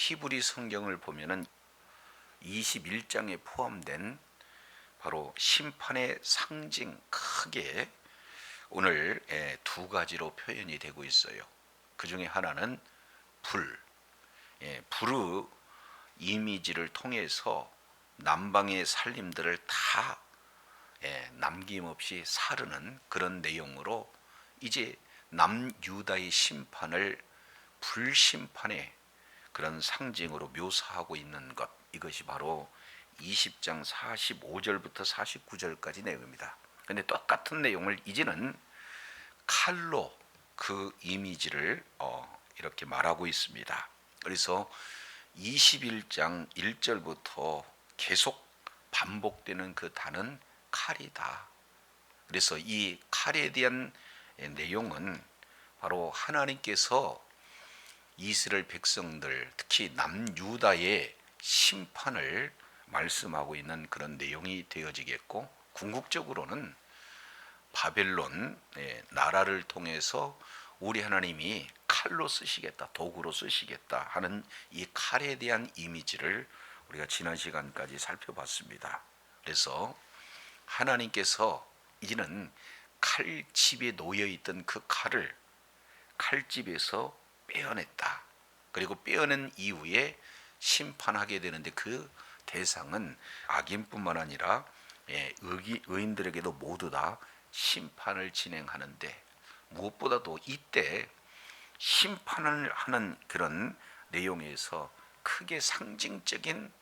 히브리 성경을 보면은 21장에 포함된 바로 심판의 상징, 크게 오늘 두 가지로 표현이 되고 있어요. 그 중에 하나는 불, 불의 이미지를 통해서 남방의 살림들을 다 남김없이 사르는 그런 내용으로 이제 남유다의 심판을 불심판의 그런 상징으로 묘사하고 있는 것, 이것이 바로 20장 45절부터 49절까지 내용입니다. 근데 똑같은 내용을 이제는 칼로 그 이미지를 이렇게 말하고 있습니다. 그래서 21장 1절부터 계속 반복되는 그 단은 칼이다. 그래서 이 칼에 대한 내용은 바로 하나님께서 이스라엘 백성들, 특히 남유다의 심판을 말씀하고 있는 그런 내용이 되어지겠고, 궁극적으로는 바벨론 나라를 통해서 우리 하나님이 칼로 쓰시겠다, 도구로 쓰시겠다 하는 이 칼에 대한 이미지를 우리가 지난 시간까지 살펴봤습니다. 그래서 하나님께서 이제는 칼집에 놓여있던 그 칼을 칼집에서 빼어냈다. 그리고 빼어낸 이후에 심판하게 되는데, 그 대상은 악인뿐만 아니라 의인들에게도 모두 다 심판을 진행하는데, 무엇보다도 이때 심판을 하는 그런 내용에서 크게 상징적인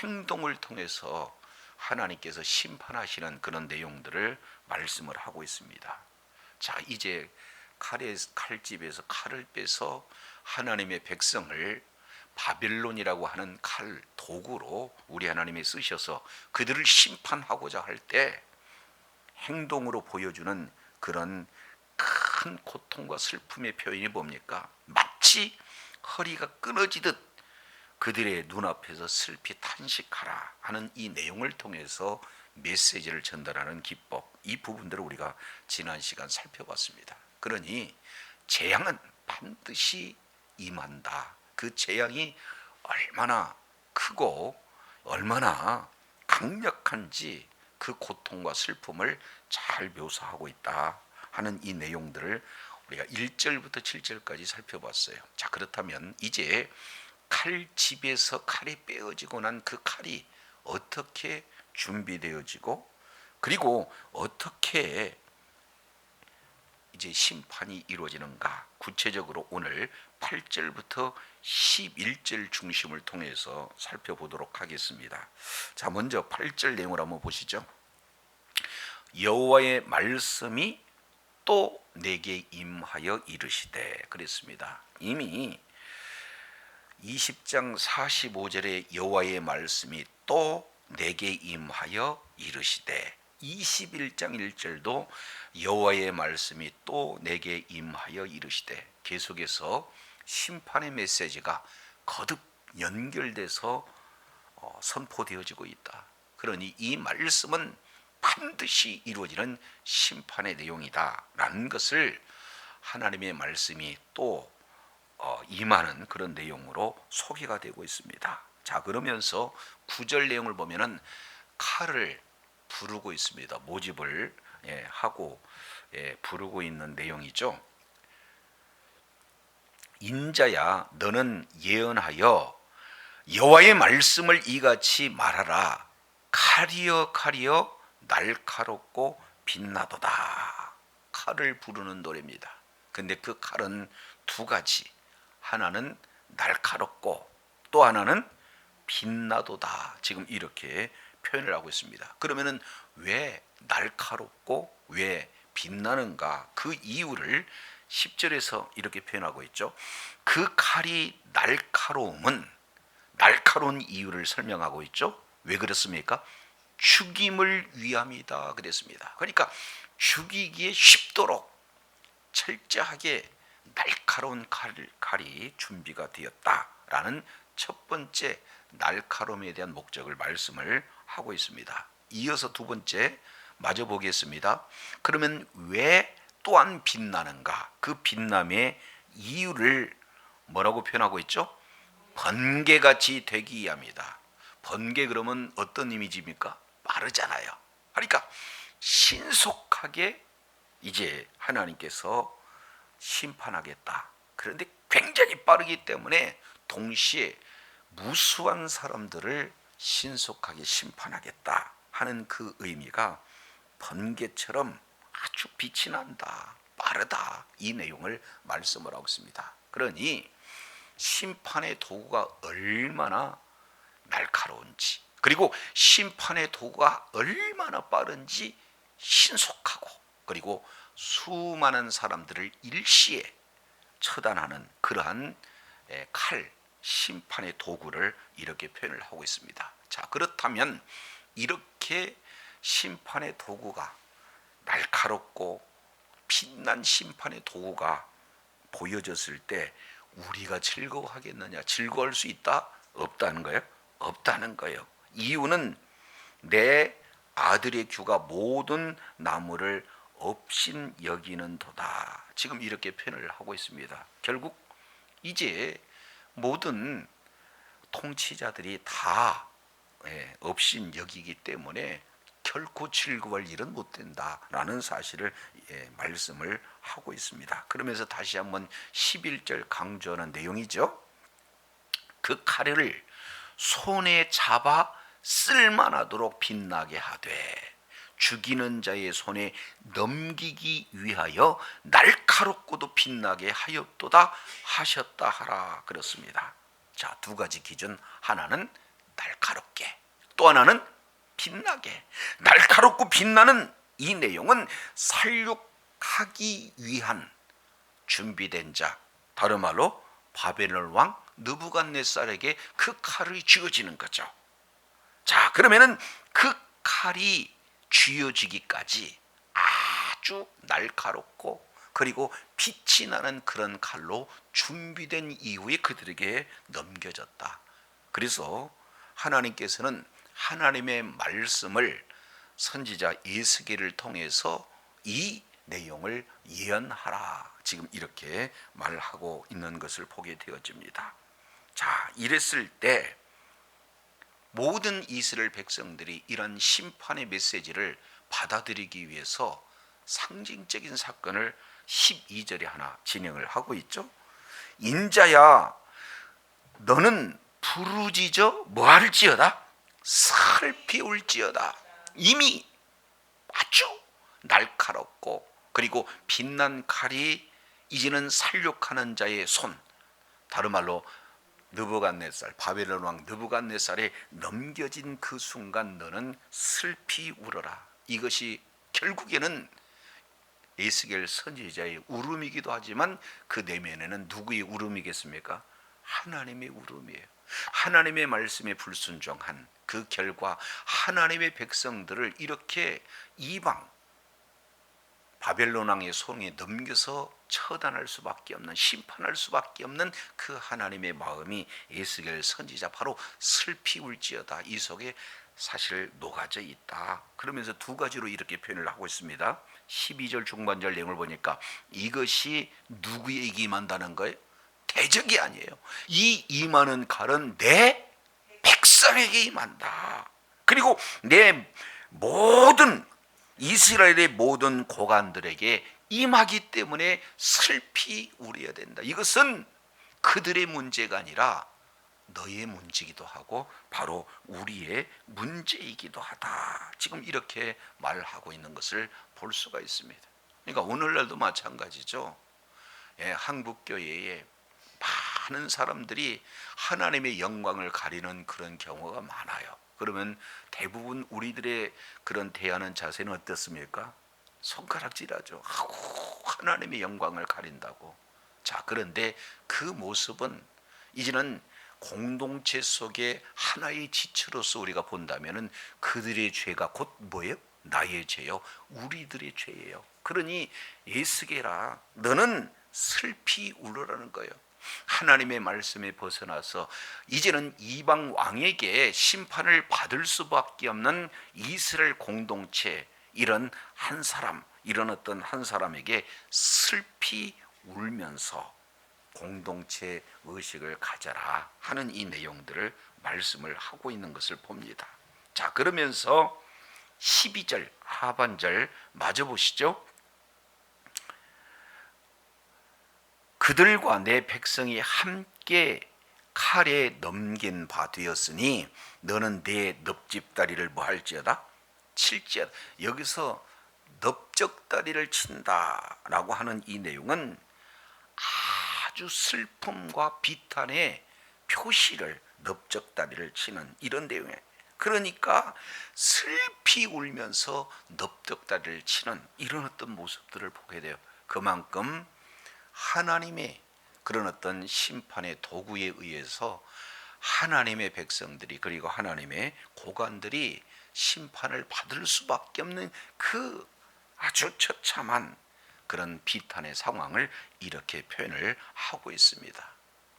행동을 통해서 하나님께서 심판하시는 그런 내용들을 말씀을 하고 있습니다. 자, 이제 칼집에서 칼을 빼서 하나님의 백성을 바벨론이라고 하는 칼 도구로 우리 하나님이 쓰셔서 그들을 심판하고자 할 때 행동으로 보여주는 그런 큰 고통과 슬픔의 표현이 뭡니까? 마치 허리가 끊어지듯 그들의 눈앞에서 슬피 탄식하라 하는 이 내용을 통해서 메시지를 전달하는 기법, 이 부분들을 우리가 지난 시간 살펴봤습니다. 그러니 재앙은 반드시 임한다. 그 재앙이 얼마나 크고 얼마나 강력한지 그 고통과 슬픔을 잘 묘사하고 있다 하는 이 내용들을 우리가 1절부터 7절까지 살펴봤어요. 자, 그렇다면 이제 칼집에서 칼이 빼어지고 난 그 칼이 어떻게 준비되어지고, 그리고 어떻게 이제 심판이 이루어지는가, 구체적으로 오늘 8절부터 11절 중심을 통해서 살펴보도록 하겠습니다. 자, 먼저 8절 내용을 한번 보시죠. 여호와의 말씀이 또 내게 임하여 이르시되, 그랬습니다. 이미 20장 45절에 여호와의 말씀이 또 내게 임하여 이르시되, 21장 1절도 여호와의 말씀이 또 내게 임하여 이르시되, 계속해서 심판의 메시지가 거듭 연결돼서 선포되어지고 있다. 그러니 이 말씀은 반드시 이루어지는 심판의 내용이다 라는 것을 하나님의 말씀이 또 임하는 그런 내용으로 소개가 되고 있습니다. 자, 그러면서 9절 내용을 보면은 칼을 부르고 있습니다. 모집을 하고 부르고 있는 내용이죠. 인자야, 너는 예언하여 여호와의 말씀을 이같이 말하라. 칼이여 칼이여 날카롭고 빛나도다. 칼을 부르는 노래입니다. 근데 그 칼은 두 가지, 하나는 날카롭고 또 하나는 빛나도다. 지금 이렇게 표현을 하고 있습니다. 그러면은 왜 날카롭고 왜 빛나는가, 그 이유를 10절에서 이렇게 표현하고 있죠. 그 칼이 날카로운 이유를 설명하고 있죠. 왜 그렇습니까? 죽임을 위함이다 그랬습니다. 그러니까 죽이기에 쉽도록 철저하게 날카로운 칼이 준비가 되었다라는 첫 번째 날카로움에 대한 목적을 말씀을 하고 있습니다. 이어서 두 번째 마저 보겠습니다. 그러면 왜 또한 빛나는가? 그 빛남의 이유를 뭐라고 표현하고 있죠? 번개같이 되기 위함이다. 번개 그러면 어떤 이미지입니까? 빠르잖아요. 그러니까 신속하게 이제 하나님께서 심판하겠다. 그런데 굉장히 빠르기 때문에 동시에 무수한 사람들을 신속하게 심판하겠다 하는 그 의미가 번개처럼 아주 빛이 난다, 빠르다, 이 내용을 말씀을 하고 있습니다. 그러니 심판의 도구가 얼마나 날카로운지, 그리고 심판의 도구가 얼마나 빠른지, 신속하고 그리고 수많은 사람들을 일시에 처단하는 그러한 칼, 심판의 도구를 이렇게 표현을 하고 있습니다. 자, 그렇다면 이렇게 심판의 도구가 날카롭고 빛난 심판의 도구가 보여졌을 때 우리가 즐거워하겠느냐? 즐거워할 수 있다? 없다는 거예요? 없다는 거예요. 이유는 내 아들의 규가 모든 나무를 업신 여기는 도다. 지금 이렇게 표현을 하고 있습니다. 결국 이제 모든 통치자들이 다 업신 여기기 때문에 결코 즐거워할 일은 못 된다라는 사실을 말씀을 하고 있습니다. 그러면서 다시 한번 11절 강조하는 내용이죠. 그 칼을 손에 잡아 쓸만하도록 빛나게 하되 죽이는 자의 손에 넘기기 위하여 날카롭고도 빛나게 하였도다 하셨다 하라. 그렇습니다. 자, 두 가지 기준. 하나는 날카롭게, 또 하나는 빛나게. 날카롭고 빛나는 이 내용은 살육하기 위한 준비된 자, 다른 말로 바벨론 왕 느부갓네살에게 그 칼이 쥐어지는 거죠. 자, 그러면은 그 칼이 쥐어지기까지 아주 날카롭고 그리고 빛이 나는 그런 칼로 준비된 이후에 그들에게 넘겨졌다. 그래서 하나님께서는 하나님의 말씀을 선지자 예스겔을 통해서 이 내용을 예언하라, 지금 이렇게 말하고 있는 것을 보게 되어집니다. 자, 이랬을 때 모든 이스라엘 백성들이 이런 심판의 메시지를 받아들이기 위해서 상징적인 사건을 12절에 하나 진행을 하고 있죠. 인자야, 너는 부르짖어 뭐할지어다? 슬피 울지어다. 이미 아주 날카롭고 그리고 빛난 칼이 이제는 살육하는 자의 손, 다른 말로 느부갓네살, 바벨론 왕 느부갓네살에 넘겨진 그 순간 너는 슬피 울어라. 이것이 결국에는 에스겔 선지자의 울음이기도 하지만 그 내면에는 누구의 울음이겠습니까? 하나님의 울음이에요. 하나님의 말씀에 불순종한 그 결과 하나님의 백성들을 이렇게 이방 바벨론 왕의 손에 넘겨서 처단할 수밖에 없는, 심판할 수밖에 없는 그 하나님의 마음이 에스겔 선지자 바로 슬피 울지어다 이 속에 사실 녹아져 있다. 그러면서 두 가지로 이렇게 표현을 하고 있습니다. 12절 중반절 내용을 보니까 이것이 누구에게 임한다는 거예요? 대적이 아니에요. 이 임하는 칼은 내 백성에게 임한다. 그리고 내 모든 이스라엘의 모든 고관들에게 임하기 때문에 슬피 울어야 된다. 이것은 그들의 문제가 아니라 너의 문제이기도 하고 바로 우리의 문제이기도 하다. 지금 이렇게 말하고 있는 것을 볼 수가 있습니다. 그러니까 오늘날도 마찬가지죠. 한국교회에 많은 사람들이 하나님의 영광을 가리는 그런 경우가 많아요. 그러면 대부분 우리들의 그런 대하는 자세는 어떻습니까? 손가락질하죠. 하나님의 영광을 가린다고. 자, 그런데 그 모습은 이제는 공동체 속에 하나의 지체로서 우리가 본다면은 그들의 죄가 곧 뭐예요? 나의 죄요, 우리들의 죄예요. 그러니 에스겔아, 너는 슬피 울으라는 거예요. 하나님의 말씀에 벗어나서 이제는 이방 왕에게 심판을 받을 수밖에 없는 이스라엘 공동체, 이런 한 사람, 이런 어떤 한 사람에게 슬피 울면서 공동체 의식을 가져라 하는 이 내용들을 말씀을 하고 있는 것을 봅니다. 자, 그러면서 12절 하반절 마저 보시죠. 그들과 내 백성이 함께 칼에 넘긴 바 되었으니 너는 내 넙집다리를 뭐 할지어다? 칠지어다. 여기서 넙적다리를 친다라고 하는 이 내용은 아주 슬픔과 비탄의 표시를 넙적다리를 치는 이런 내용이에요. 그러니까 슬피 울면서 넙적다리를 치는 이런 어떤 모습들을 보게 돼요. 그만큼 하나님의 그런 어떤 심판의 도구에 의해서 하나님의 백성들이 그리고 하나님의 고관들이 심판을 받을 수밖에 없는 그 아주 처참한 그런 비탄의 상황을 이렇게 표현을 하고 있습니다.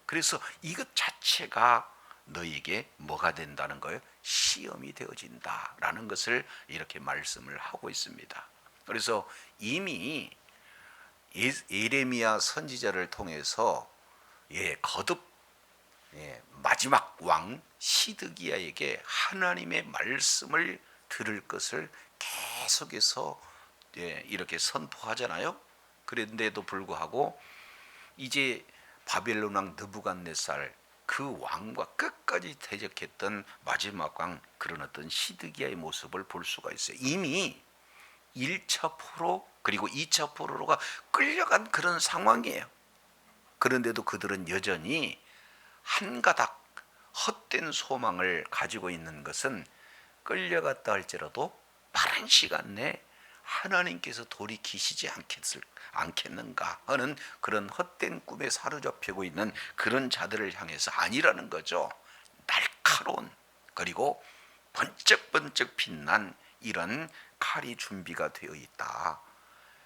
그래서 이것 자체가 너에게 뭐가 된다는 거예요? 시험이 되어진다라는 것을 이렇게 말씀을 하고 있습니다. 그래서 이미 예레미야 선지자를 통해서 거듭 마지막 왕 시드기야에게 하나님의 말씀을 들을 것을 계속해서 이렇게 선포하잖아요. 그런데도 불구하고 이제 바벨론 왕 느부갓네살 그 왕과 끝까지 대적했던 마지막 왕 그런 어떤 시드기야의 모습을 볼 수가 있어요. 이미 1차 포로 그리고 2차 포로가 끌려간 그런 상황이에요. 그런데도 그들은 여전히 한 가닥 헛된 소망을 가지고 있는 것은 끌려갔다 할지라도 빠른 시간 내에 하나님께서 돌이키시지 않겠는가 하는 그런 헛된 꿈에 사로잡히고 있는 그런 자들을 향해서 아니라는 거죠. 날카로운 그리고 번쩍번쩍 빛난 이런 칼이 준비가 되어 있다.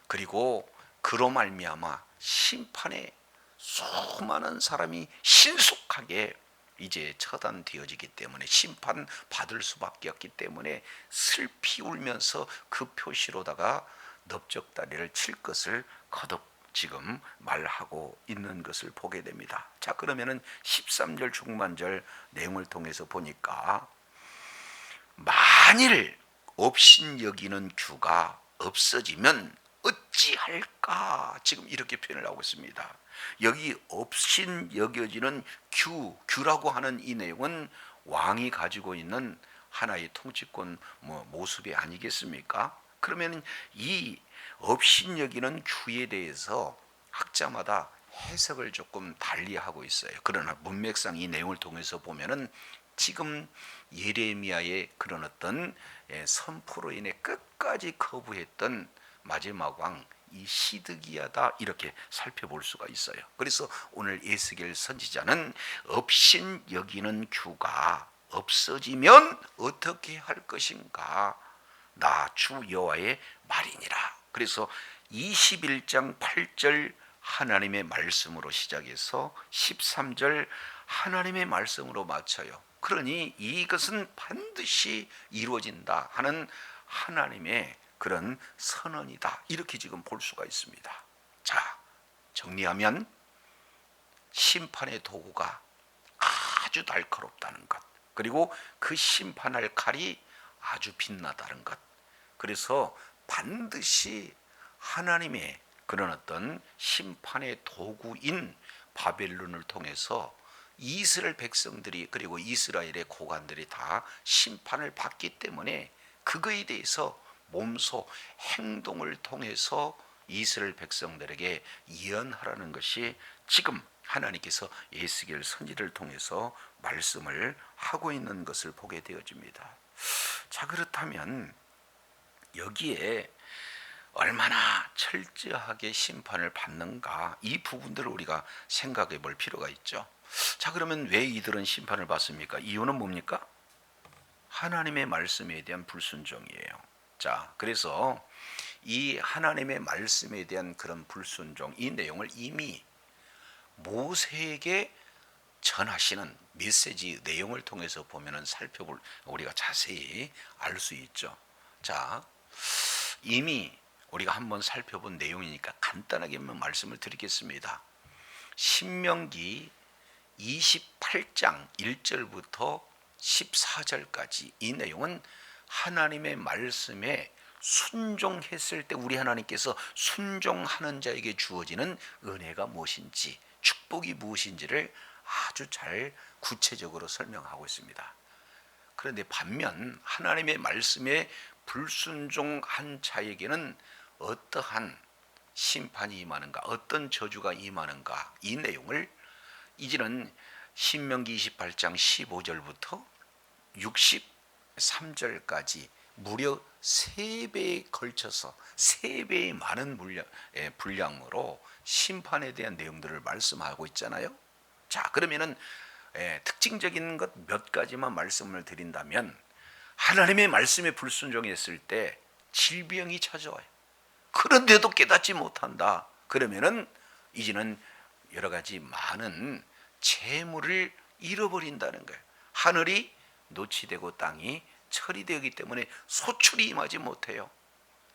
그리고 그로 말미암아 심판에 수많은 사람이 신속하게 이제 처단되어지기 때문에 심판 받을 수밖에 없기 때문에 슬피 울면서 그 표시로다가 넙적다리를 칠 것을 거듭 지금 말하고 있는 것을 보게 됩니다. 자, 그러면은 13절 중반절 내용을 통해서 보니까 만일 업신여기는 규가 없어지면 어찌할까 지금 이렇게 표현을 하고 있습니다. 여기 업신여겨지는 규라고 하는 이 내용은 왕이 가지고 있는 하나의 통치권 모습이 아니겠습니까? 그러면 이 업신여기는 규에 대해서 학자마다 해석을 조금 달리하고 있어요. 그러나 문맥상 이 내용을 통해서 보면은 지금 예레미야의 그런 어떤 선포로 인해 끝까지 거부했던 마지막 왕 이 시드기야다 이렇게 살펴볼 수가 있어요. 그래서 오늘 에스겔 선지자는 업신 여기는 규가 없어지면 어떻게 할 것인가 나 주 여호와의 말이니라. 그래서 21장 8절 하나님의 말씀으로 시작해서 13절 하나님의 말씀으로 마쳐요. 그러니 이것은 반드시 이루어진다 하는 하나님의 그런 선언이다 이렇게 지금 볼 수가 있습니다. 자, 정리하면 심판의 도구가 아주 날카롭다는 것, 그리고 그 심판할 칼이 아주 빛나다는 것, 그래서 반드시 하나님의 그런 어떤 심판의 도구인 바벨론을 통해서 이스라엘 백성들이 그리고 이스라엘의 고관들이 다 심판을 받기 때문에 그거에 대해서 몸소 행동을 통해서 이스라엘 백성들에게 예언하라는 것이 지금 하나님께서 에스겔 선지를 통해서 말씀을 하고 있는 것을 보게 되어집니다. 자, 그렇다면 여기에 얼마나 철저하게 심판을 받는가 이 부분들을 우리가 생각해 볼 필요가 있죠. 자, 그러면 왜 이들은 심판을 받습니까? 이유는 뭡니까? 하나님의 말씀에 대한 불순종이에요. 자, 그래서 이 하나님의 말씀에 대한 그런 불순종 이 내용을 이미 모세에게 전하시는 메시지 내용을 통해서 보면은 살펴볼 우리가 자세히 알 수 있죠. 자, 이미 우리가 한번 살펴본 내용이니까 간단하게만 말씀을 드리겠습니다. 신명기 28장 1절부터 14절까지 이 내용은 하나님의 말씀에 순종했을 때 우리 하나님께서 순종하는 자에게 주어지는 은혜가 무엇인지, 축복이 무엇인지를 아주 잘 구체적으로 설명하고 있습니다. 그런데 반면 하나님의 말씀에 불순종한 자에게는 어떠한 심판이 임하는가, 어떤 저주가 임하는가, 이 내용을 이제는 신명기 28장 15절부터 63절까지 무려 3배에 걸쳐서 3배의 많은 분량으로 심판에 대한 내용들을 말씀하고 있잖아요. 자, 그러면은 특징적인 것 몇 가지만 말씀을 드린다면, 하나님의 말씀에 불순종했을 때 질병이 찾아와요. 그런데도 깨닫지 못한다. 그러면은 이제는 여러 가지 많은 재물을 잃어버린다는 거예요. 하늘이 노치되고 땅이 처리되기 때문에 소출이 임하지 못해요.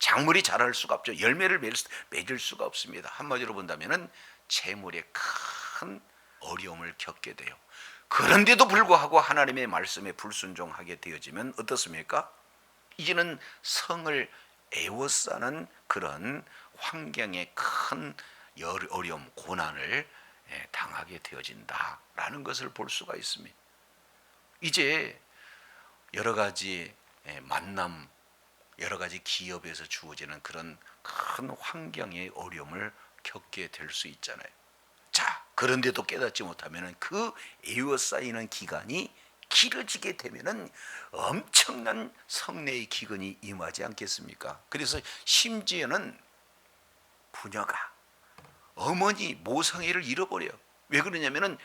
작물이 자랄 수가 없죠. 열매를 맺을 수가 없습니다. 한마디로 본다면은 재물에 큰 어려움을 겪게 돼요. 그런데도 불구하고 하나님의 말씀에 불순종하게 되어지면 어떻습니까? 이제는 성을 애워싸는 그런 환경에 큰 어려움, 고난을 당하게 되어진다라는 것을 볼 수가 있습니다. 이제 여러 가지 만남, 여러 가지 기업에서 주어지는 그런 큰 환경의 어려움을 겪게 될 수 있잖아요. 자, 그런데도 깨닫지 못하면 그 에워싸이는 기간이 길어지게 되면은 엄청난 성례의 기근이 임하지 않겠습니까? 그래서 심지어는 부녀가 어머니 모성애를 잃어버려요. 왜 그러냐면은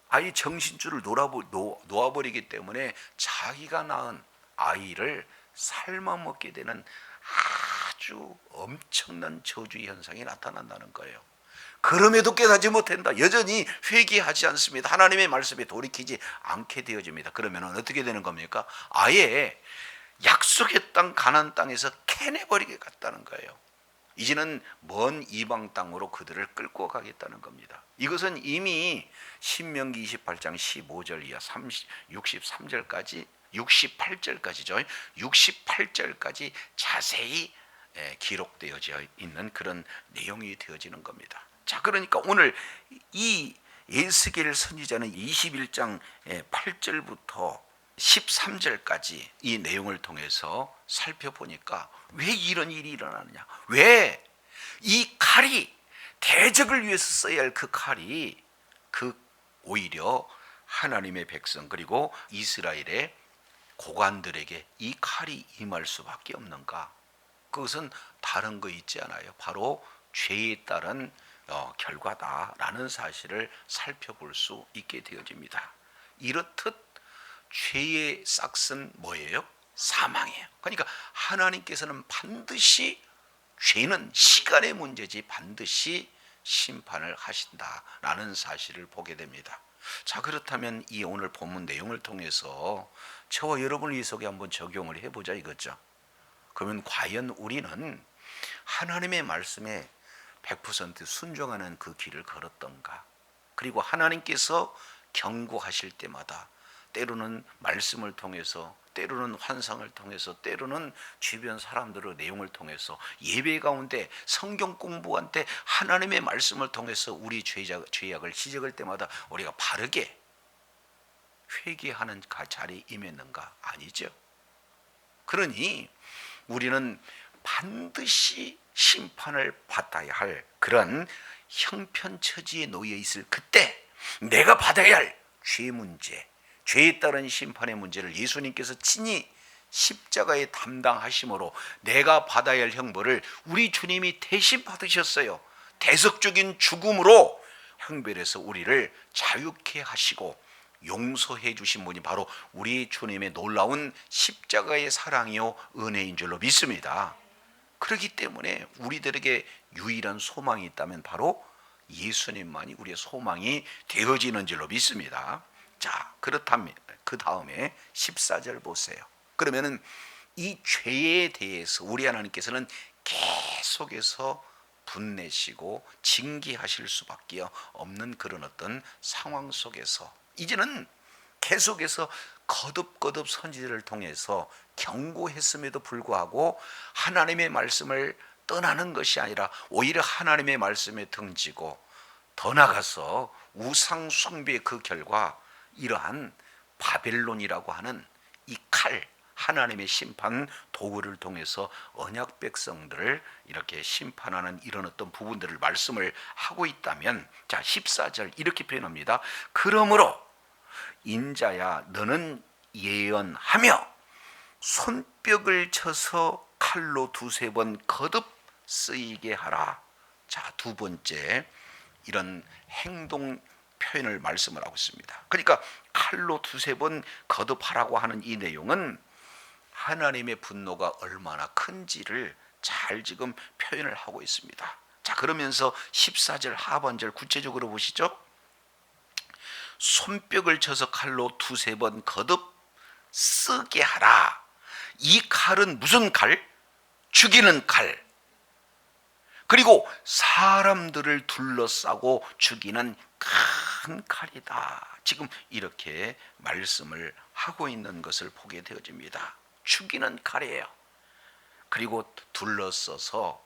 아이 정신줄을 놓아버리기 때문에 자기가 낳은 아이를 삶아먹게 되는 아주 엄청난 저주 현상이 나타난다는 거예요. 그럼에도 깨닫지 못한다. 여전히 회개하지 않습니다. 하나님의 말씀에 돌이키지 않게 되어집니다. 그러면 어떻게 되는 겁니까? 아예 약속의 땅 가나안 땅에서 캐내버리게 갔다는 거예요. 이제는 먼 이방 땅으로 그들을 끌고 가겠다는 겁니다. 이것은 이미 신명기 28장 15절 이하 63절까지 68절까지죠. 68절까지 자세히 기록되어져 있는 그런 내용이 되어지는 겁니다. 자, 그러니까 오늘 이 에스겔 선지자는 21장 8절부터 13절까지 이 내용을 통해서 살펴보니까 왜 이런 일이 일어나느냐, 왜 이 칼이, 대적을 위해서 써야 할 그 칼이 오히려 하나님의 백성 그리고 이스라엘의 고관들에게 이 칼이 임할 수밖에 없는가? 그것은 다른 거 있지 않아요. 바로 죄에 따른 결과다라는 사실을 살펴볼 수 있게 되어집니다. 이렇듯 죄의 싹은 뭐예요? 사망이에요. 그러니까 하나님께서는 반드시, 죄는 시간의 문제지 반드시 심판을 하신다라는 사실을 보게 됩니다. 자, 그렇다면 이 오늘 본문 내용을 통해서 저와 여러분을 이 속에 한번 적용을 해보자 이거죠. 그러면 과연 우리는 하나님의 말씀에 100% 순종하는 그 길을 걸었던가? 그리고 하나님께서 경고하실 때마다 때로는 말씀을 통해서, 때로는 환상을 통해서, 때로는 주변 사람들의 내용을 통해서, 예배 가운데 성경 공부할 때 하나님의 말씀을 통해서 우리 죄악을 지적할 때마다 우리가 바르게 회개하는 자리에 임했는가? 아니죠. 그러니 우리는 반드시 심판을 받아야 할 그런 형편처지에 놓여 있을 그때 내가 받아야 할 죄 문제, 죄에 따른 심판의 문제를 예수님께서 친히 십자가에 담당하심으로 내가 받아야 할 형벌을 우리 주님이 대신 받으셨어요. 대속적인 죽음으로 형벌에서 우리를 자유케 하시고 용서해 주신 분이 바로 우리 주님의 놀라운 십자가의 사랑이요 은혜인 줄로 믿습니다. 그렇기 때문에 우리들에게 유일한 소망이 있다면 바로 예수님만이 우리의 소망이 되어지는 줄로 믿습니다. 자, 그렇다면 그 다음에 14절 보세요. 그러면은 이 죄에 대해서 우리 하나님께서는 계속해서 분내시고 징계하실 수밖에 없는 그런 어떤 상황 속에서 이제는 계속해서 거듭거듭 선지자를 통해서 경고했음에도 불구하고 하나님의 말씀을 떠나는 것이 아니라 오히려 하나님의 말씀에 등지고 더 나아가서 우상 숭배의 그 결과 이러한 바벨론이라고 하는 이 칼, 하나님의 심판 도구를 통해서 언약 백성들을 이렇게 심판하는 이런 어떤 부분들을 말씀을 하고 있다면, 자 14절 이렇게 표현합니다. 그러므로 인자야 너는 예언하며 손뼉을 쳐서 칼로 두세 번 거듭 쓰이게 하라. 자, 두 번째 이런 행동 표현을 말씀을 하고 있습니다. 그러니까 칼로 두세 번 거듭하라고 하는 이 내용은 하나님의 분노가 얼마나 큰지를 잘 지금 표현을 하고 있습니다. 자, 그러면서 14절 하반절 구체적으로 보시죠. 손뼉을 쳐서 칼로 두세 번 거듭 쓰게 하라. 이 칼은 무슨 칼? 죽이는 칼. 그리고 사람들을 둘러싸고 죽이는 큰 칼이다. 지금 이렇게 말씀을 하고 있는 것을 보게 되어집니다. 죽이는 칼이에요. 그리고 둘러싸서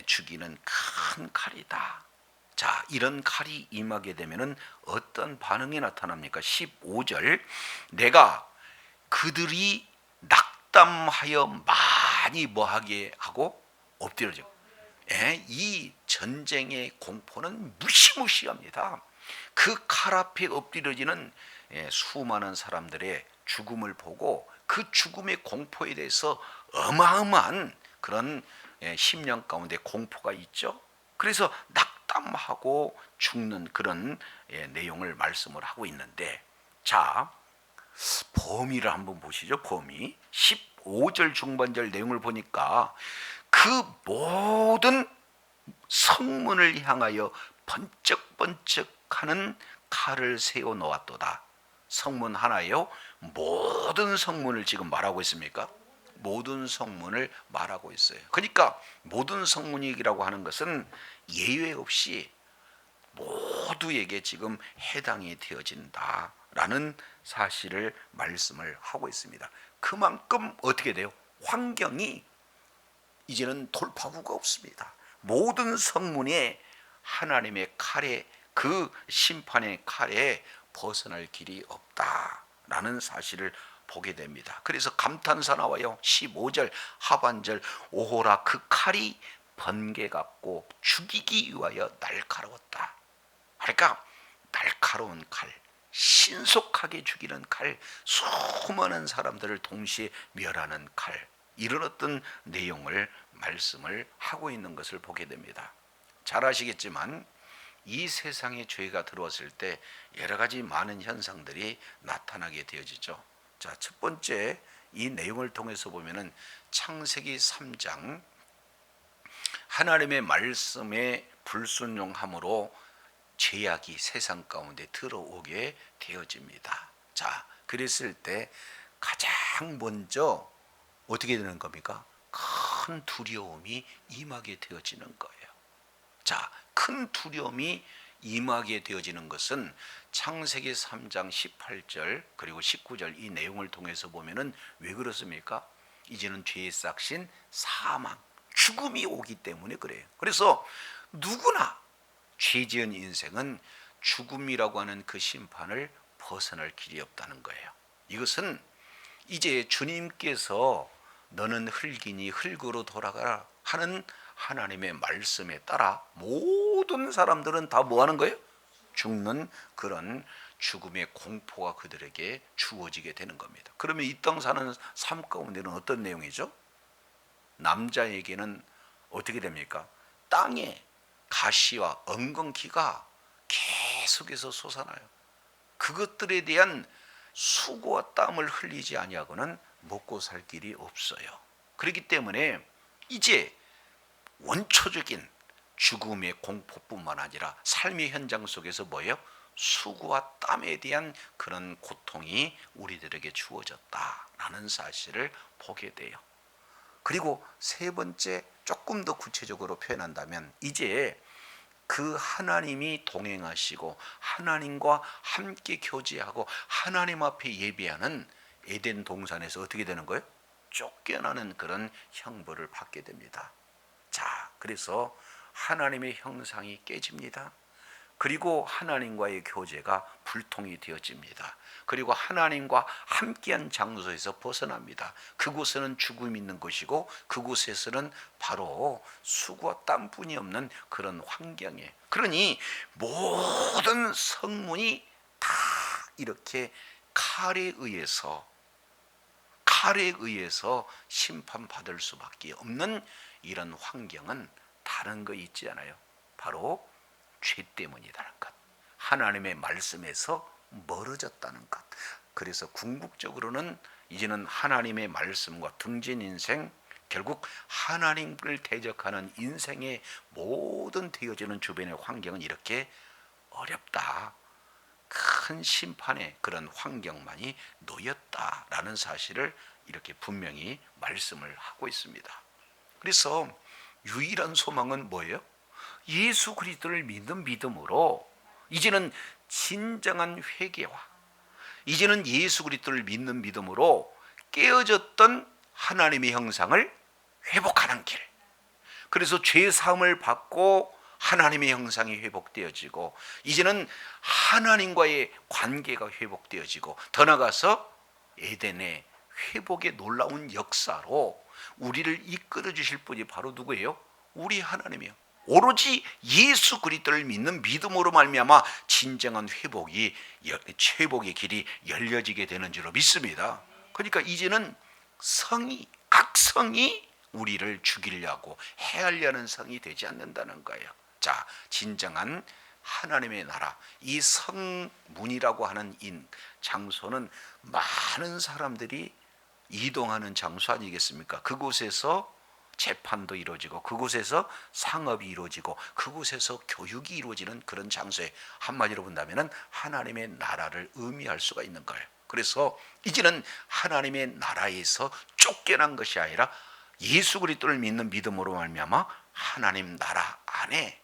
죽이는 큰 칼이다. 자, 이런 칼이 임하게 되면은 어떤 반응이 나타납니까? 15절 내가 그들이 낙담하여 많이 뭐하게 하고 엎드려져. 이 전쟁의 공포는 무시무시합니다. 그 칼 앞에 엎드려지는 수많은 사람들의 죽음을 보고 그 죽음의 공포에 대해서 어마어마한 그런 심령 가운데 공포가 있죠. 그래서 낙담하고 죽는 그런 내용을 말씀을 하고 있는데, 자 범위를 한번 보시죠. 범위 15절 중반절 내용을 보니까 그 모든 성문을 향하여 번쩍번쩍하는 칼을 세워 놓았도다. 성문 하나요? 모든 성문을 지금 말하고 있습니까? 모든 성문을 말하고 있어요. 그러니까 모든 성문이라고 하는 것은 예외 없이 모두에게 지금 해당이 되어진다라는 사실을 말씀을 하고 있습니다. 그만큼 어떻게 돼요? 환경이 이제는 돌파구가 없습니다. 모든 성문에 하나님의 칼에, 그 심판의 칼에 벗어날 길이 없다라는 사실을 보게 됩니다. 그래서 감탄사 나와요. 15절 하반절 오호라 그 칼이 번개 같고 죽이기 위하여 날카로웠다. 그러니까 날카로운 칼, 신속하게 죽이는 칼, 수많은 사람들을 동시에 멸하는 칼, 이런 어떤 내용을 말씀을 하고 있는 것을 보게 됩니다. 잘 아시겠지만 이 세상에 죄가 들어왔을 때 여러 가지 많은 현상들이 나타나게 되어지죠. 자, 첫 번째 이 내용을 통해서 보면은 창세기 3장 하나님의 말씀에 불순종함으로 죄악이 세상 가운데 들어오게 되어집니다. 자, 그랬을 때 가장 먼저 어떻게 되는 겁니까? 큰 두려움이 임하게 되어지는 거예요. 자, 큰 두려움이 임하게 되어지는 것은 창세기 3장 18절 그리고 19절 이 내용을 통해서 보면은 왜 그렇습니까? 이제는 죄의 싹신 사망, 죽음이 오기 때문에 그래요. 그래서 누구나 죄 지은 인생은 죽음이라고 하는 그 심판을 벗어날 길이 없다는 거예요. 이것은 이제 주님께서 너는 흙이니 흙으로 돌아가라 하는 하나님의 말씀에 따라 모든 사람들은 다 뭐 하는 거예요? 죽는 그런 죽음의 공포가 그들에게 주어지게 되는 겁니다. 그러면 이 땅 사는 삶 가운데는 어떤 내용이죠? 남자에게는 어떻게 됩니까? 땅에 가시와 엉겅퀴가 계속해서 솟아나요. 그것들에 대한 수고와 땀을 흘리지 아니하고는 먹고 살 길이 없어요. 그렇기 때문에 이제 원초적인 죽음의 공포뿐만 아니라 삶의 현장 속에서 뭐예요? 수고와 땀에 대한 그런 고통이 우리들에게 주어졌다라는 사실을 보게 돼요. 그리고 세 번째 조금 더 구체적으로 표현한다면 이제 그 하나님이 동행하시고 하나님과 함께 교제하고 하나님 앞에 예배하는 에덴 동산에서 어떻게 되는 거예요? 쫓겨나는 그런 형벌을 받게 됩니다. 자, 그래서 하나님의 형상이 깨집니다. 그리고 하나님과의 교제가 불통이 되어집니다. 그리고 하나님과 함께한 장소에서 벗어납니다. 그곳에는 죽음이 있는 것이고 그곳에서는 바로 수고와 땀뿐이 없는 그런 환경이에요. 그러니 모든 성문이 다 이렇게 칼에 의해서 심판받을 수밖에 없는 이런 환경은 다른 거 있지 않아요? 바로 죄 때문이라는 것, 하나님의 말씀에서 멀어졌다는 것. 그래서 궁극적으로는 이제는 하나님의 말씀과 등진 인생, 결국 하나님을 대적하는 인생의 모든 되어지는 주변의 환경은 이렇게 어렵다, 큰 심판의 그런 환경만이 놓였다라는 사실을 이렇게 분명히 말씀을 하고 있습니다. 그래서 유일한 소망은 뭐예요? 예수 그리스도를 믿는 믿음으로 이제는 진정한 회개와 이제는 예수 그리스도를 믿는 믿음으로 깨어졌던 하나님의 형상을 회복하는 길. 그래서 죄 사함을 받고 하나님의 형상이 회복되어지고 이제는 하나님과의 관계가 회복되어지고 더 나아가서 에덴의 회복의 놀라운 역사로 우리를 이끌어 주실 분이 바로 누구예요? 우리 하나님이요. 오로지 예수 그리스도를 믿는 믿음으로 말미암아 진정한 회복의 길이 열려지게 되는 줄로 믿습니다. 그러니까 이제는 각 성이 우리를 죽이려고 해하려는 성이 되지 않는다는 거예요. 자, 진정한 하나님의 나라, 이 성문이라고 하는 이 장소는 많은 사람들이 이동하는 장소 아니겠습니까? 그곳에서 재판도 이루어지고 그곳에서 상업이 이루어지고 그곳에서 교육이 이루어지는 그런 장소에 한마디로 본다면 하나님의 나라를 의미할 수가 있는 거예요. 그래서 이제는 하나님의 나라에서 쫓겨난 것이 아니라 예수 그리스도를 믿는 믿음으로 말미암아 하나님 나라 안에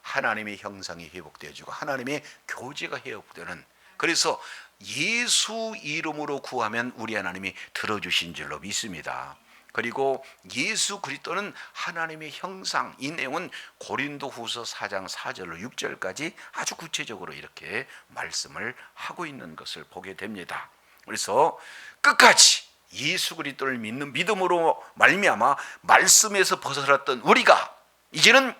하나님의 형상이 회복되어지고 하나님의 교제가 회복되는, 그래서 예수 이름으로 구하면 우리 하나님이 들어주신 줄로 믿습니다. 그리고 예수 그리스도는 하나님의 형상, 이 내용은 고린도후서 4장 4절로 6절까지 아주 구체적으로 이렇게 말씀을 하고 있는 것을 보게 됩니다. 그래서 끝까지 예수 그리스도를 믿는 믿음으로 말미암아 말씀에서 벗어났던 우리가 이제는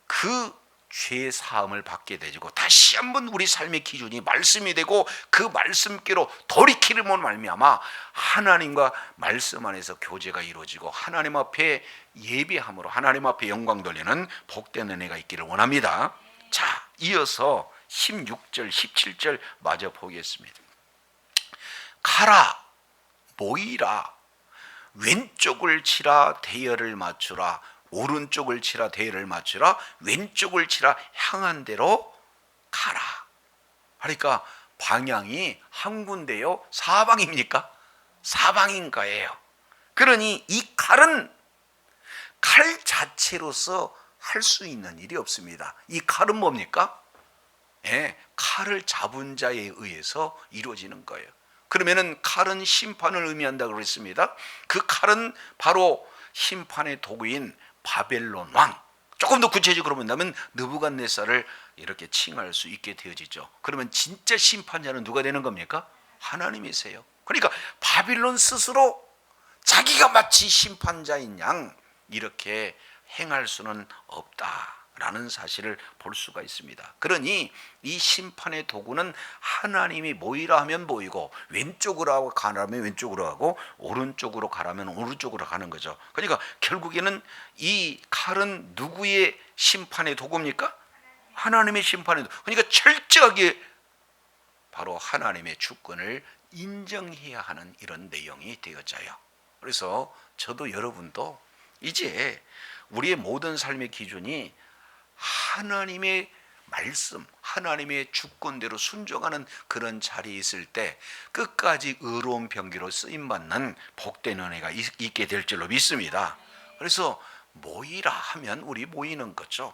그 죄 사함을 받게 되고 다시 한번 우리 삶의 기준이 말씀이 되고 그 말씀께로 돌이키는 말미암아 하나님과 말씀 안에서 교제가 이루어지고 하나님 앞에 예배함으로 하나님 앞에 영광 돌리는 복된 은혜가 있기를 원합니다. 자, 이어서 16절 17절 마저 보겠습니다. 가라, 모이라, 왼쪽을 치라, 대열을 맞추라, 오른쪽을 치라, 대열을 맞추라, 왼쪽을 치라, 향한 대로 가라. 그러니까 방향이 한 군데요, 사방입니까? 사방인 거예요. 그러니 이 칼은 칼 자체로서 할 수 있는 일이 없습니다. 이 칼은 뭡니까? 칼을 잡은 자에 의해서 이루어지는 거예요. 그러면은 칼은 심판을 의미한다고 그랬습니다. 그 칼은 바로 심판의 도구인 바벨론 왕, 조금 더 구체적으로 본다면 느부갓네살을 이렇게 칭할 수 있게 되어지죠. 그러면 진짜 심판자는 누가 되는 겁니까? 하나님이세요. 그러니까 바빌론 스스로 자기가 마치 심판자인 양 이렇게 행할 수는 없다라는 사실을 볼 수가 있습니다. 그러니 이 심판의 도구는 하나님이 모이라 하면 모이고 왼쪽으로 가라면 왼쪽으로 가고 오른쪽으로 가라면 오른쪽으로 가는 거죠. 그러니까 결국에는 이 칼은 누구의 심판의 도구입니까? 하나님의 심판의 도구. 그러니까 철저하게 바로 하나님의 주권을 인정해야 하는 이런 내용이 되어져요. 그래서 저도 여러분도 이제 우리의 모든 삶의 기준이 하나님의 말씀, 하나님의 주권대로 순종하는 그런 자리에 있을 때 끝까지 의로운 병기로 쓰임받는 복된 은혜가 있게 될 줄로 믿습니다. 그래서 모이라 하면 우리 모이는 거죠.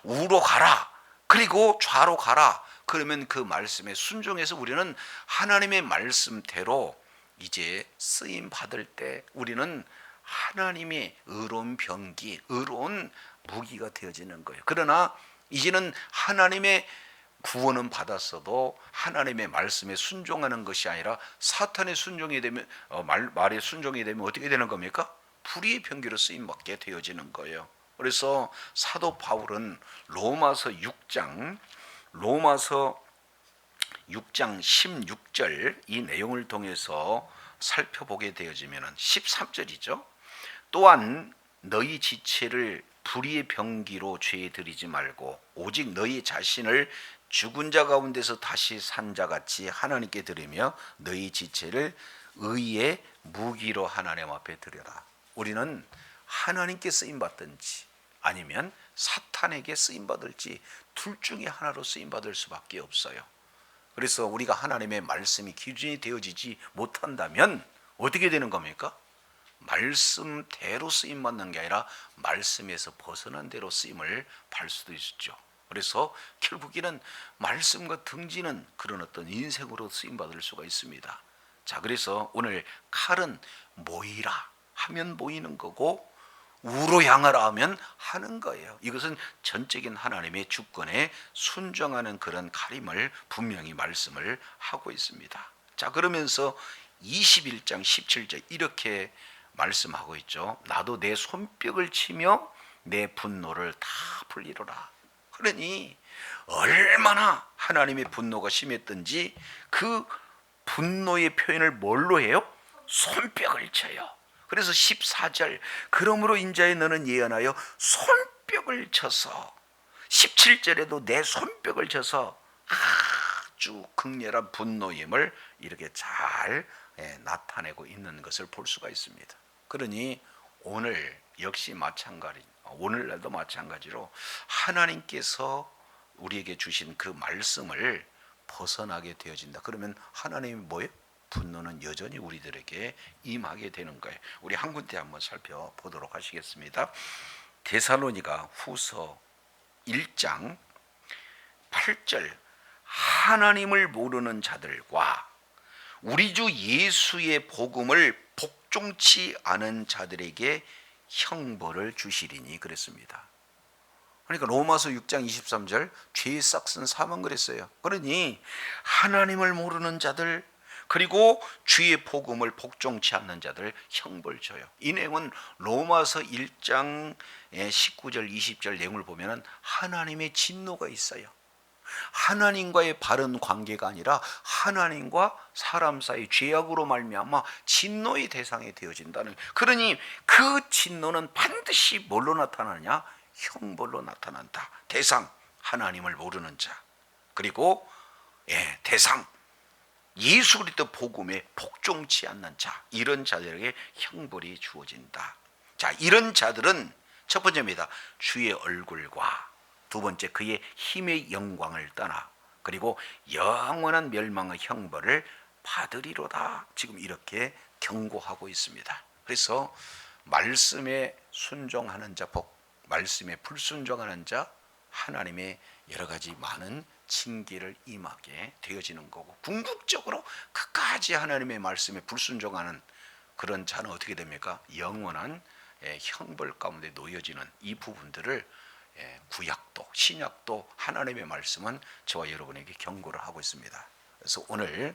우로 가라, 그리고 좌로 가라. 그러면 그 말씀에 순종해서 우리는 하나님의 말씀대로 이제 쓰임 받을 때 우리는 하나님의 의로운 병기, 의로운 무기가 되어지는 거예요. 그러나 이제는 하나님의 구원은 받았어도 하나님의 말씀에 순종하는 것이 아니라 사탄의 순종이 되면 말에 순종이 되면 어떻게 되는 겁니까? 불의의 병기로 쓰임 받게 되어지는 거예요. 그래서 사도 바울은 로마서 6장 16절 이 내용을 통해서 살펴보게 되어지면 13절이죠. 또한 너희 지체를 불의의 병기로 죄에 들이지 말고 오직 너희 자신을 죽은 자 가운데서 다시 산 자 같이 하나님께 드리며 너희 지체를 의의 무기로 하나님 앞에 드려라. 우리는 하나님께 쓰임 받든지 아니면 사탄에게 쓰임 받을지 둘 중에 하나로 쓰임 받을 수밖에 없어요. 그래서 우리가 하나님의 말씀이 기준이 되어지지 못한다면 어떻게 되는 겁니까? 말씀대로 쓰임 받는 게 아니라 말씀에서 벗어난 대로 쓰임을 받을 수도 있죠. 그래서 결국에는 말씀과 등지는 그런 어떤 인생으로 쓰임 받을 수가 있습니다. 자, 그래서 오늘 칼은 모이라 하면 모이는 거고 우로 향하라 하면 하는 거예요. 이것은 전적인 하나님의 주권에 순종하는 그런 칼임을 분명히 말씀을 하고 있습니다. 자, 그러면서 21장 17절 이렇게 말씀하고 있죠. 나도 내 손뼉을 치며 내 분노를 다 풀리로라. 그러니 얼마나 하나님의 분노가 심했든지 그 분노의 표현을 뭘로 해요? 손뼉을 쳐요. 그래서 14절 그러므로 인자의 너는 예언하여 손뼉을 쳐서 17절에도 내 손뼉을 쳐서 아주 극렬한 분노임을 이렇게 잘 나타내고 있는 것을 볼 수가 있습니다. 그러니 오늘 역시 마찬가지, 오늘날도 마찬가지로 하나님께서 우리에게 주신 그 말씀을 벗어나게 되어진다. 그러면 하나님이 뭐예요? 분노는 여전히 우리들에게 임하게 되는 거예요. 우리 한 군데 한번 살펴보도록 하시겠습니다. 데살로니가 후서 1장 8절 하나님을 모르는 자들과 우리 주 예수의 복음을 복종치 않은 자들에게 형벌을 주시리니 그랬습니다. 그러니까 로마서 6장 23절 죄의 싹슨 사망 그랬어요. 그러니 하나님을 모르는 자들 그리고 주의 복음을 복종치 않는 자들 형벌 줘요. 이 내용은 로마서 1장 19절 20절 내용을 보면 하나님의 진노가 있어요. 하나님과의 바른 관계가 아니라 하나님과 사람 사이 죄악으로 말미암아 진노의 대상이 되어진다는. 그러니 그 진노는 반드시 뭘로 나타나느냐? 형벌로 나타난다. 대상 하나님을 모르는 자, 그리고 대상 예수 그리스도 복음에 복종치 않는 자, 이런 자들에게 형벌이 주어진다. 자, 이런 자들은 첫 번째입니다. 주의 얼굴과 두 번째 그의 힘의 영광을 떠나 그리고 영원한 멸망의 형벌을 받으리로다. 지금 이렇게 경고하고 있습니다. 그래서 말씀에 순종하는 자 복, 말씀에 불순종하는 자 하나님의 여러 가지 많은 징계를 임하게 되어지는 거고, 궁극적으로 끝까지 하나님의 말씀에 불순종하는 그런 자는 어떻게 됩니까? 영원한 형벌 가운데 놓여지는 이 부분들을 구약도 신약도 하나님의 말씀은 저와 여러분에게 경고를 하고 있습니다. 그래서 오늘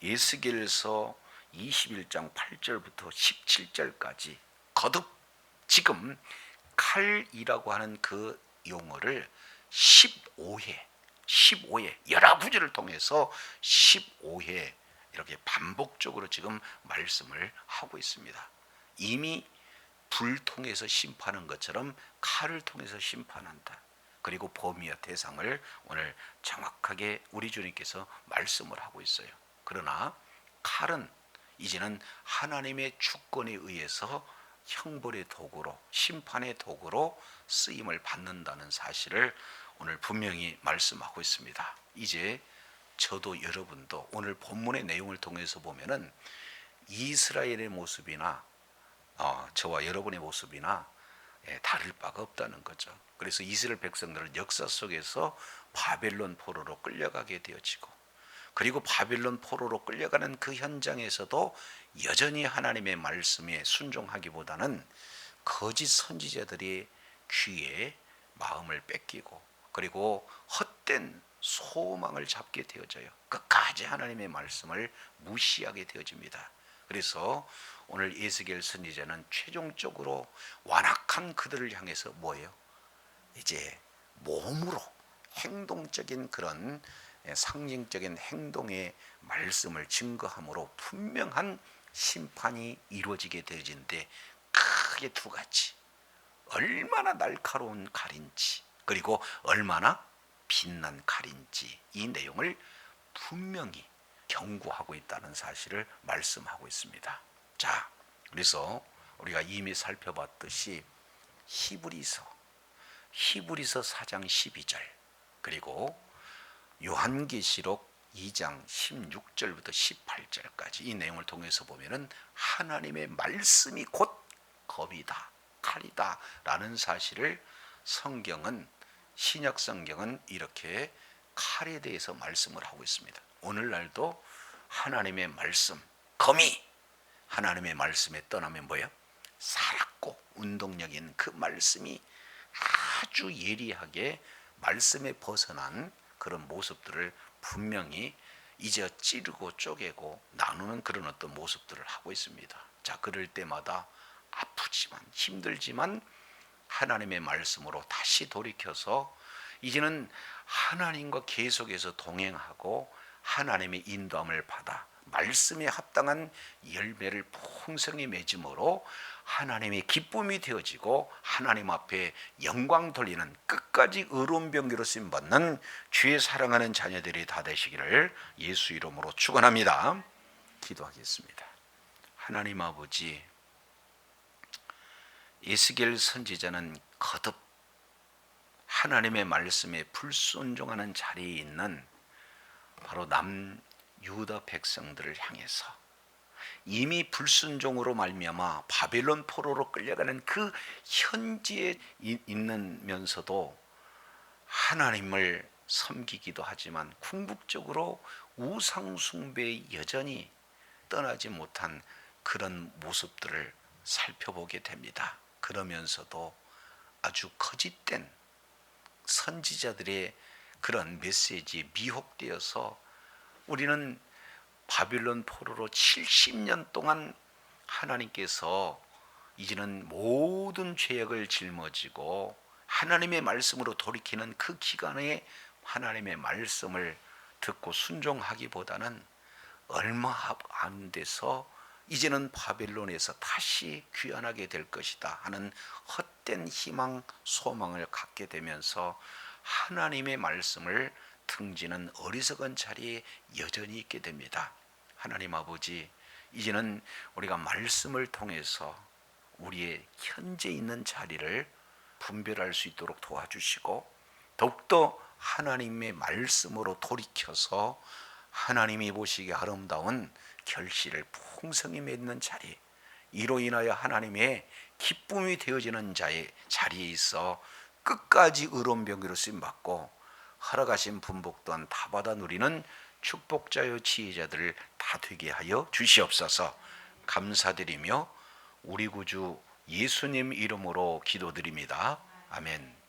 에스겔서 21장 8절부터 17절까지 거듭 지금 칼이라고 하는 그 용어를 15회 여러 구절을 통해서 15회 이렇게 반복적으로 지금 말씀을 하고 있습니다. 이미 불 통해서 심판한 것처럼 칼을 통해서 심판한다. 그리고 범위와 대상을 오늘 정확하게 우리 주님께서 말씀을 하고 있어요. 그러나 칼은 이제는 하나님의 주권에 의해서 형벌의 도구로, 심판의 도구로 쓰임을 받는다는 사실을 오늘 분명히 말씀하고 있습니다. 이제 저도 여러분도 오늘 본문의 내용을 통해서 보면은 이스라엘의 모습이나 저와 여러분의 모습이나 다를 바가 없다는 거죠. 그래서 이스라엘 백성들은 역사 속에서 바벨론 포로로 끌려가게 되어지고, 그리고 바벨론 포로로 끌려가는 그 현장에서도 여전히 하나님의 말씀에 순종하기보다는 거짓 선지자들이 귀에 마음을 뺏기고, 그리고 헛된 소망을 잡게 되어져요. 끝까지 하나님의 말씀을 무시하게 되어집니다. 그래서 오늘 에스겔 선지자는 최종적으로 완악한 그들을 향해서 뭐예요? 이제 몸으로 행동적인 그런 상징적인 행동의 말씀을 증거함으로 분명한 심판이 이루어지게 되어지는데, 크게 두 가지, 얼마나 날카로운 칼인지 그리고 얼마나 빛난 칼인지, 이 내용을 분명히 경고하고 있다는 사실을 말씀하고 있습니다. 자, 그래서 우리가 이미 살펴봤듯이 히브리서 4장 12절, 그리고 요한계시록 2장 16절부터 18절까지 이 내용을 통해서 보면은 하나님의 말씀이 곧 검이다, 칼이다 라는 사실을 성경은, 신약 성경은 이렇게 칼에 대해서 말씀을 하고 있습니다. 오늘날도 하나님의 말씀, 검이 하나님의 말씀에 떠나면 뭐예요? 살았고 운동력인 그 말씀이 아주 예리하게 말씀에 벗어난 그런 모습들을 분명히 이제 찌르고 쪼개고 나누는 그런 어떤 모습들을 하고 있습니다. 자, 그럴 때마다 아프지만 힘들지만 하나님의 말씀으로 다시 돌이켜서 이제는 하나님과 계속해서 동행하고 하나님의 인도함을 받아 말씀에 합당한 열매를 풍성히 맺음으로 하나님의 기쁨이 되어지고 하나님 앞에 영광 돌리는 끝까지 의로운 병기로 쓰임받는 주의 사랑하는 자녀들이 다 되시기를 예수 이름으로 축원합니다. 기도하겠습니다. 하나님 아버지, 에스겔 선지자는 거듭 하나님의 말씀에 불순종하는 자리에 있는 바로 남유다 백성들을 향해서 이미 불순종으로 말미암아 바벨론 포로로 끌려가는 그 현지에 있는면서도 하나님을 섬기기도 하지만 궁극적으로 우상 숭배에 여전히 떠나지 못한 그런 모습들을 살펴보게 됩니다. 그러면서도 아주 거짓된 선지자들의 그런 메시지에 미혹되어서 우리는 바빌론 포로로 70년 동안 하나님께서 이제는 모든 죄악을 짊어지고 하나님의 말씀으로 돌이키는 그 기간에 하나님의 말씀을 듣고 순종하기보다는 얼마 안 돼서 이제는 바벨론에서 다시 귀환하게 될 것이다 하는 헛된 희망, 소망을 갖게 되면서 하나님의 말씀을 등지는 어리석은 자리에 여전히 있게 됩니다. 하나님 아버지, 이제는 우리가 말씀을 통해서 우리의 현재 있는 자리를 분별할 수 있도록 도와주시고, 더욱더 하나님의 말씀으로 돌이켜서 하나님이 보시기에 아름다운 결실을 풍성히 맺는 자리, 이로 인하여 하나님의 기쁨이 되어지는 자의 자리에 있어 끝까지 의로운 병기로 쓰임받고 허락하신 분복 또한 다 받아 누리는 축복자여 지혜자들을 다 되게 하여 주시옵소서. 감사드리며 우리 구주 예수님 이름으로 기도드립니다. 아멘.